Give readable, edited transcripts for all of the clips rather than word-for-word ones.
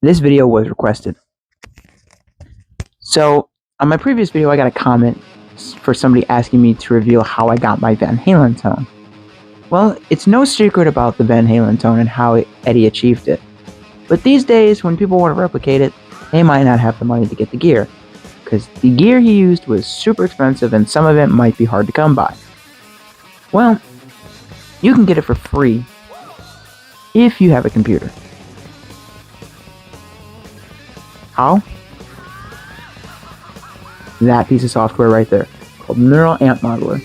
This video was requested. So, on my previous video, I got a comment for somebody asking me to reveal how I got my Van Halen tone. Well, it's no secret about the Van Halen tone and how Eddie achieved it. But these days, when people want to replicate it, they might not have the money to get the gear, because the gear he used was super expensive and some of it might be hard to come by. Well, you can get it for free if you have a computer. How? That piece of software right there, called Neural Amp Modeler.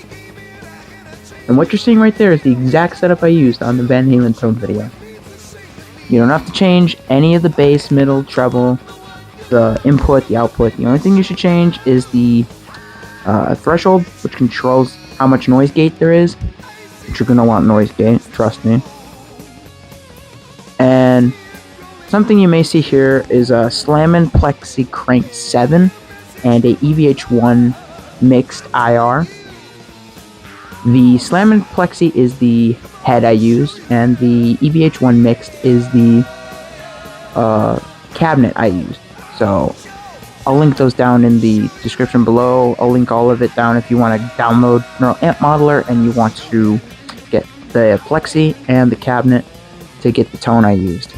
And what you're seeing right there is the exact setup I used on the Van Halen tone video. You don't have to change any of the bass, middle, treble, the input, the output. The only thing you should change is the threshold, which controls how much noise gate there is. But you're going to want noise gate, trust me. And something you may see here is a Slammin' Plexi Crank 7 and a EVH1 mixed IR. The Slammin' Plexi is the head I used, and the EVH1 mixed is the cabinet I used. So I'll link those down in the description below. I'll link all of it down if you want to download Neural Amp Modeler and you want to get the Plexi and the cabinet to get the tone I used.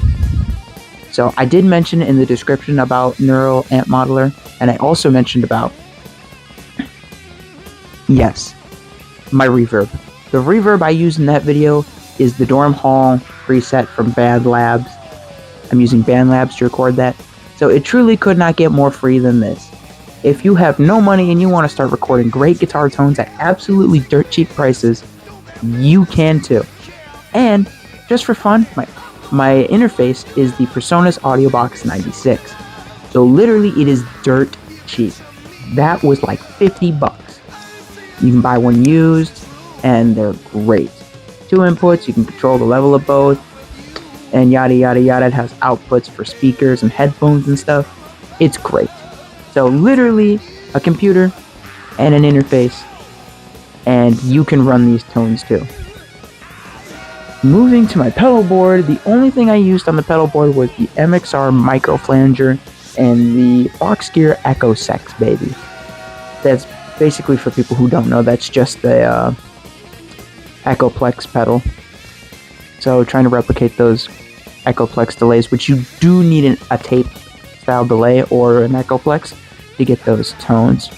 So I did mention in the description about Neural Amp Modeler, and I also mentioned about, yes, my reverb. The reverb I used in that video is the Dorm Hall preset from Band Labs. I'm using Band Labs to record that. So it truly could not get more free than this. If you have no money and you want to start recording great guitar tones at absolutely dirt cheap prices, you can too. And just for fun, my interface is the PreSonus AudioBox 96. So literally it is dirt cheap. That was like 50 bucks. You can buy one used and they're great. 2 inputs, you can control the level of both, and yada yada yada. It has outputs for speakers and headphones and stuff. It's great. So literally a computer and an interface, and you can run these tones too. Moving to my pedal board, the only thing I used on the pedal board was the MXR micro flanger and the Box Gear Echo Sex baby. That's basically, for people who don't know, that's just the Echoplex pedal. So trying to replicate those Echoplex delays, which you do need a tape style delay or an Echoplex to get those tones.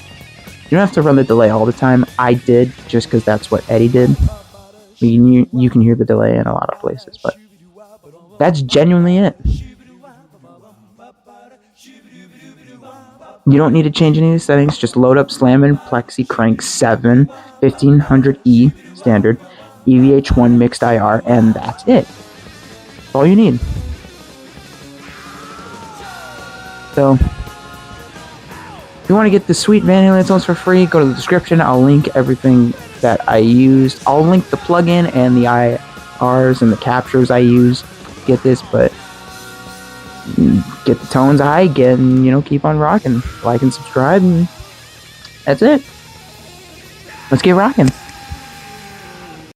You don't have to run the delay all the time. I did, just because that's what Eddie did. You can hear the delay in a lot of places, but that's genuinely it. You don't need to change any of the settings. Just load up Slammin' Plexi Crank 7 1500E standard, EVH1 mixed IR, and that's it. That's all you need. So, if you want to get the sweet Van Halen tones for free, go to the description. I'll link everything that I used. I'll link the plugin and the IRs and the captures I use to get this, but get the tones I get and, keep on rocking. Like and subscribe, and that's it. Let's get rocking.